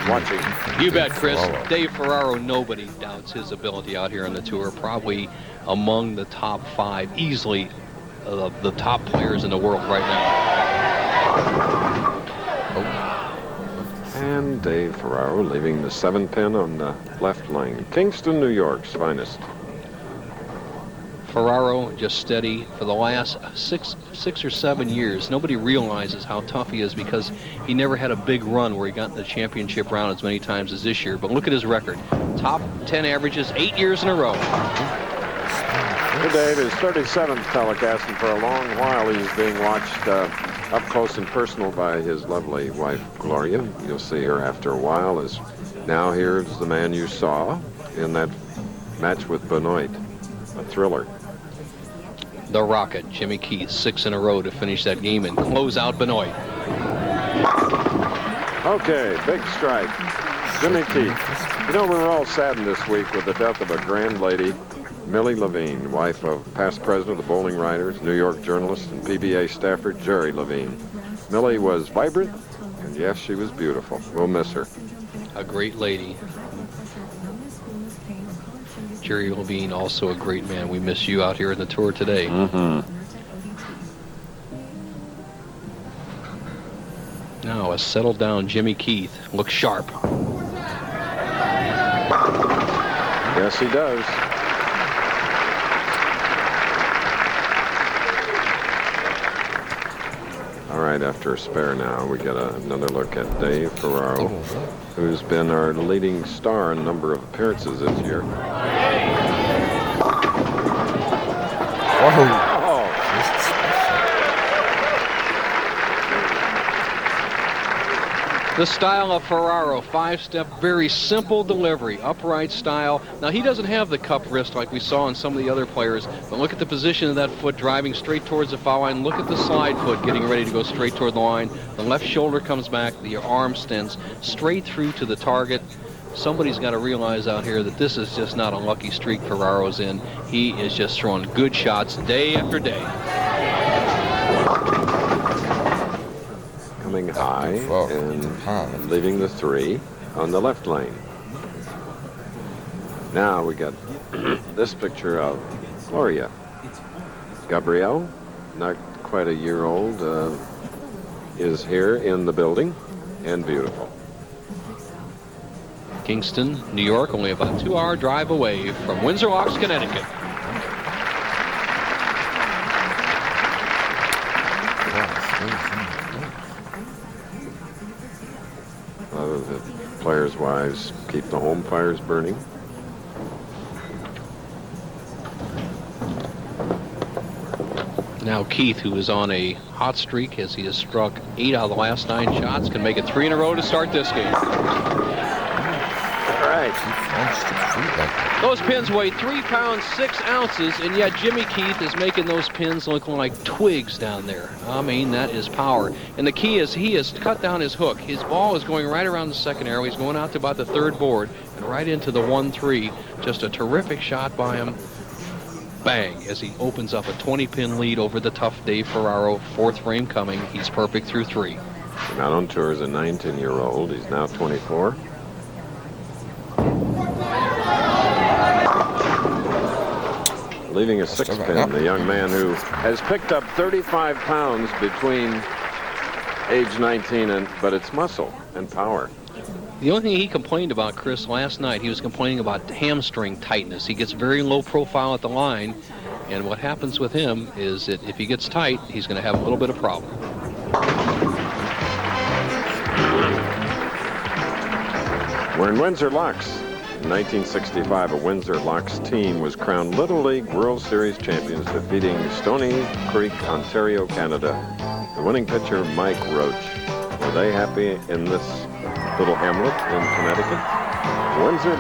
watching. You bet, Chris. Dave Ferraro, nobody doubts his ability out here on the tour. Probably among the top 5, easily the top players in the world right now. And Dave Ferraro leaving the 7-pin on the left lane. Kingston, New York's finest. Ferraro just steady for the last six or 7 years. Nobody realizes how tough he is because he never had a big run where he got in the championship round as many times as this year. But look at his record. Top 10 averages 8 years in a row. Good Dave, his 37th telecast, and for a long while he's being watched up close and personal by his lovely wife, Gloria. You'll see her after a while. Now here's the man you saw in that match with Benoit. A thriller. The Rocket, Jimmy Keith, 6 in a row to finish that game and close out Benoit. Okay, big strike. Jimmy Keith. You know, we were all saddened this week with the death of a grand lady, Millie Levine, wife of past president of the Bowling Riders, New York journalist, and PBA staffer Jerry Levine. Millie was vibrant, and yes, she was beautiful. We'll miss her. A great lady. Jerry Levine, also a great man. We miss you out here in the tour today. Now a settled down Jimmy Keith. Looks sharp. Yes, he does. All right, after a spare now, we get another look at Dave Ferraro, who's been our leading star in a number of appearances this year. The style of Ferraro, 5-step, very simple delivery, upright style. Now, he doesn't have the cup wrist like we saw in some of the other players, but look at the position of that foot driving straight towards the foul line. Look at the slide foot getting ready to go straight toward the line. The left shoulder comes back, the arm extends straight through to the target. Somebody's got to realize out here that this is just not a lucky streak Ferraro's in. He is just throwing good shots day after day. Coming high and leaving the 3 on the left lane. Now we got this picture of Gloria. Gabrielle, not quite a year old, is here in the building and beautiful. Kingston, New York, only about a 2-hour drive away from Windsor Locks, Connecticut. A lot of the players' wives keep the home fires burning. Now Keith, who is on a hot streak as he has struck 8 out of the last 9 shots, can make it 3 in a row to start this game. All right. Those pins weigh 3 pounds 6 ounces, and yet Jimmy Keith is making those pins look like twigs down there. I mean, that is power. And the key is he has cut down his hook. His ball is going right around the second arrow. He's going out to about the 3rd board and right into the 1-3. Just a terrific shot by him. Bang, as he opens up a 20-pin lead over the tough Dave Ferraro. 4th frame coming. He's perfect through 3. Not on tour as a 19-year-old. He's now 24. Leaving a 6-pin, the young man who has picked up 35 pounds between age 19 but it's muscle and power. The only thing he complained about, Chris, last night, he was complaining about hamstring tightness. He gets very low profile at the line, and what happens with him is that if he gets tight, he's going to have a little bit of problem. We're in Windsor Locks. In 1965, a Windsor Locks team was crowned Little League World Series champions, defeating Stony Creek, Ontario, Canada. The winning pitcher, Mike Roach. Were they happy in this little hamlet in Connecticut? Windsor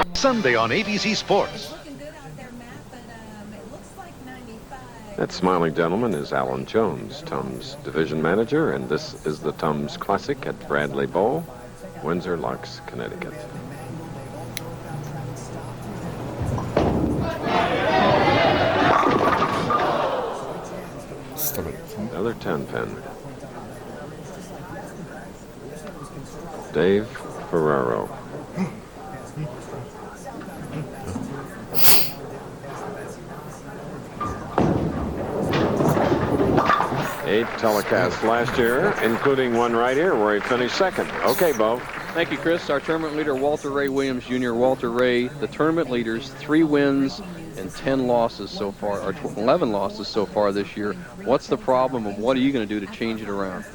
Locks. Sunday on ABC Sports. That smiling gentleman is Alan Jones, Tums division manager, and this is the Tums Classic at Bradley Bowl, Windsor Locks, Connecticut. Another 10-pin. Dave Ferraro. Eight telecasts last year, including one right here where he finished second. Okay, Bo. Thank you, Chris. Our tournament leader, Walter Ray Williams Jr. Walter Ray, the tournament leaders, 3 wins and 10 losses so far, or 11 losses so far this year. What's the problem, and what are you going to do to change it around?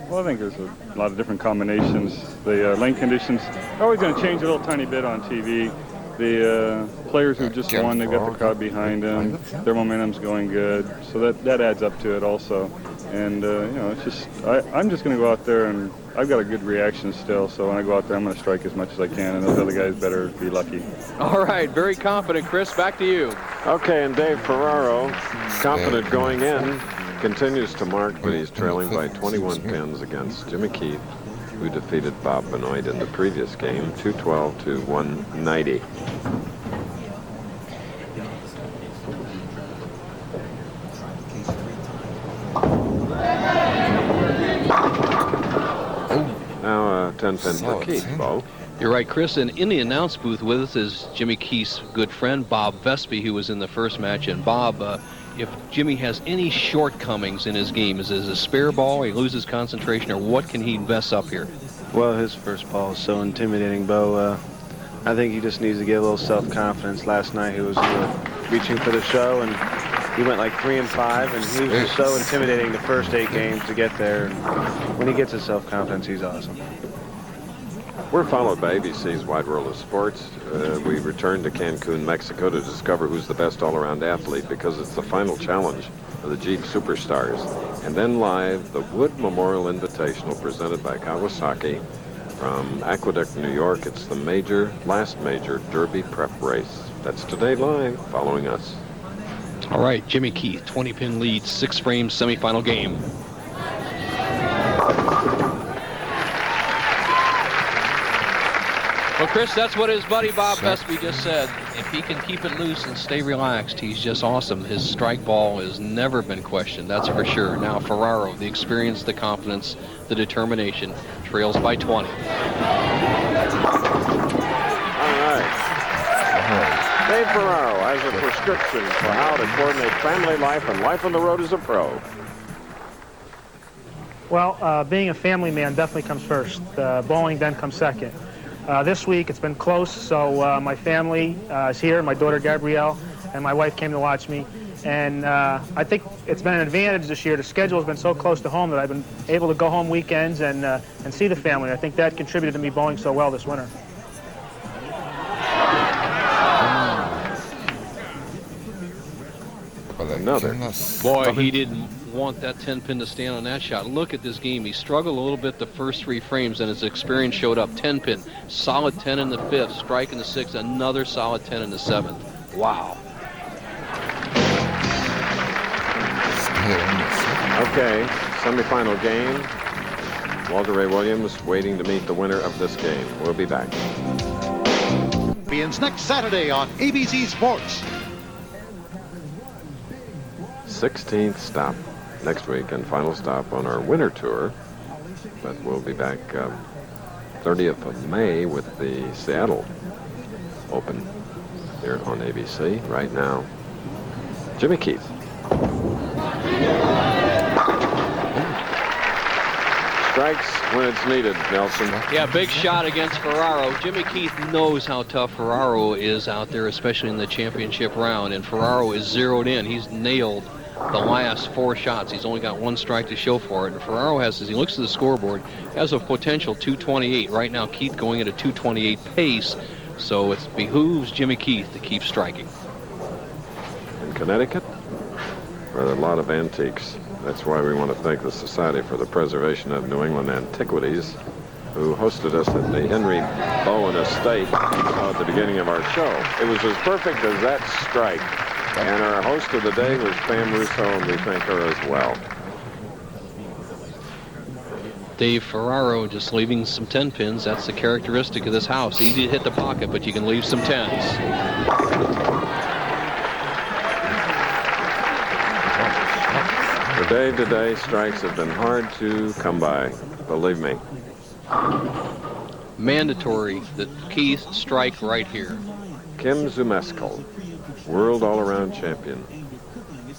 Well, I think there's a lot of different combinations. The lane conditions are always going to change a little tiny bit on TV. The players who just won, they've got the crowd behind them. Their momentum's going good, so that adds up to it also. And you know, it's just I'm just going to go out there, and I've got a good reaction still. So when I go out there, I'm going to strike as much as I can, and those other guys better be lucky. All right, very confident, Chris. Back to you. Okay, and Dave Ferraro, confident going in, continues to mark, but he's trailing by 21 pins against Jimmy Keith, who defeated Bob Benoit in the previous game, 212 to 190. Now 10-pin for Keith, Bo. You're right, Chris. And in the announce booth with us is Jimmy Keith's good friend, Bob Vespi, who was in the first match. And Bob, if Jimmy has any shortcomings in his game, is it a spare ball, he loses concentration, or what can he mess up here? Well, his first ball is so intimidating, Bo. I think he just needs to get a little self-confidence. Last night he was reaching for the show, and he went like 3 and 5, and he was just so intimidating the first 8 games to get there. When he gets his self-confidence, he's awesome. We're followed by ABC's Wide World of Sports. We return to Cancun, Mexico to discover who's the best all-around athlete, because it's the final challenge of the Jeep Superstars. And then live, the Wood Memorial Invitational presented by Kawasaki from Aqueduct, New York. It's the last major Derby prep race. That's today live, following us. All right, Jimmy Keith, 20-pin lead, 6-frame semifinal game. Well, Chris, that's what his buddy Bob Vespi just said. If he can keep it loose and stay relaxed, he's just awesome. His strike ball has never been questioned, that's for sure. Now Ferraro, the experience, the confidence, the determination, trails by 20. All right. Dave Ferraro has a prescription for how to coordinate family life and life on the road as a pro. Well, being a family man definitely comes first. Bowling then comes second. This week it's been close, so my family is here, my daughter Gabrielle, and my wife came to watch me. And I think it's been an advantage this year. The schedule has been so close to home that I've been able to go home weekends and see the family. I think that contributed to me bowling so well this winter. Another. Boy, he didn't want that 10-pin to stand on that shot. Look at this game. He struggled a little bit the first 3 frames, and his experience showed up. 10-pin, solid 10 in the 5th, strike in the 6th, another solid 10 in the 7th. Wow. Okay, semifinal game. Walter Ray Williams waiting to meet the winner of this game. We'll be back. Begins next Saturday on ABC Sports. 16th stop next week and final stop on our winter tour. But we'll be back 30th of May with the Seattle Open here on ABC. Right now, Jimmy Keith. Strikes when it's needed, Nelson. Yeah, big shot against Ferraro. Jimmy Keith knows how tough Ferraro is out there, especially in the championship round, and Ferraro is zeroed in. He's nailed the last 4 shots. He's only got 1 strike to show for it, and Ferraro has, as he looks at the scoreboard, has a potential 228. Right now, Keith going at a 228 pace, so it behooves Jimmy Keith to keep striking. In Connecticut, where there are a lot of antiques. That's why we want to thank the Society for the Preservation of New England Antiquities, who hosted us at the Henry Bowen Estate at the beginning of our show. It was as perfect as that strike. And our host of the day was Pam Russo, and we thank her as well. Dave Ferraro just leaving some 10 pins. That's the characteristic of this house. Easy to hit the pocket, but you can leave some 10s. For Dave today, strikes have been hard to come by, believe me. Mandatory that Keith strike right here. Kim Zumeskal, world all-around champion,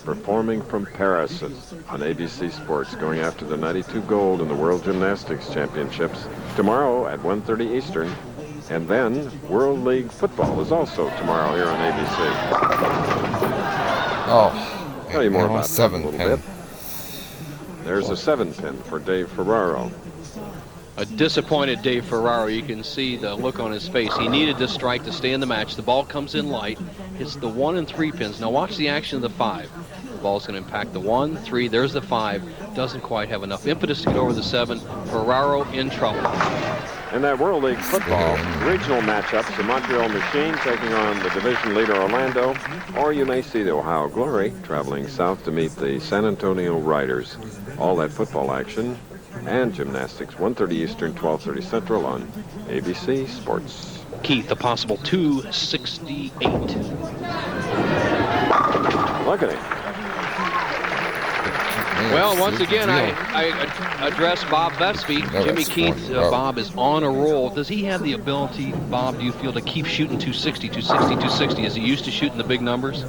performing from Paris on ABC Sports, going after the 92 gold in the World Gymnastics Championships tomorrow at 1:30 Eastern. And then World League Football is also tomorrow here on ABC. Oh, Tell you more about that in a 7 little pin. bit. There's a 7-pin for Dave Ferraro. A disappointed Dave Ferraro. You can see the look on his face. He needed this strike to stay in the match. The ball comes in light. Hits the 1 and 3 pins. Now watch the action of the 5. The ball's going to impact the 1, 3. There's the 5. Doesn't quite have enough impetus to get over the 7. Ferraro in trouble. In that World League Football regional matchups, the Montreal Machine taking on the division leader Orlando, or you may see the Ohio Glory traveling south to meet the San Antonio Riders. All that football action and gymnastics, 1:30 Eastern, 12:30 Central on ABC Sports. Keith, a possible 268. Look at him. Well, once again, I address Bob Vespi. Jimmy Keith, Bob is on a roll. Does he have the ability, Bob, do you feel, to keep shooting 260, 260, 260 as he used to shoot in the big numbers?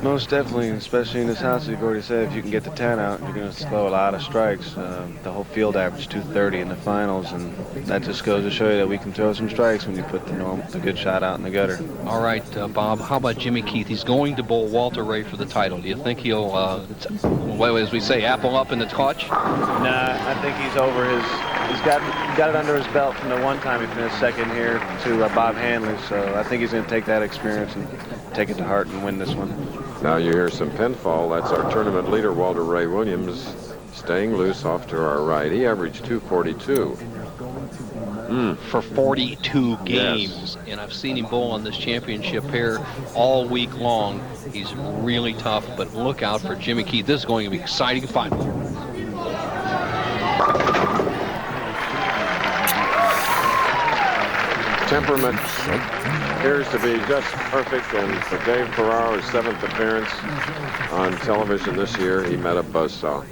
Most definitely, especially in this house. You've already said if you can get the 10 out, you're going to slow a lot of strikes. The whole field averaged 230 in the finals, and that just goes to show you that we can throw some strikes when you put the good shot out in the gutter. All right, Bob, how about Jimmy Keith? He's going to bowl Walter Ray for the title. Do you think he'll, well, as we say, apple up in the clutch? Nah, I think he's over his... He's got it under his belt from the one time he finished second here to Bob Hanley, so I think he's going to take that experience and take it to heart and win this one. Now you hear some pinfall. That's our tournament leader, Walter Ray Williams, staying loose off to our right. He averaged 242. For 42 games. Yes. And I've seen him bowl on this championship pair all week long. He's really tough, but look out for Jimmy Keith. This is going to be an exciting final. Temperament appears to be just perfect, and for Dave Ferraro's 7th appearance on television this year, he met a buzzsaw.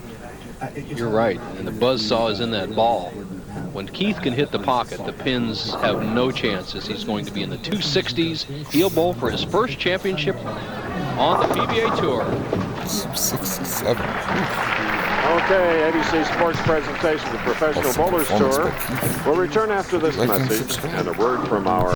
You're right, and the buzzsaw is in that ball. When Keith can hit the pocket, the pins have no chances. He's going to be in the 260s. He'll bowl for his first championship on the PBA Tour. 67. Okay, ABC Sports presentation, the Professional Bowlers Tour. We'll return after this Like and message subscribe. and a word from our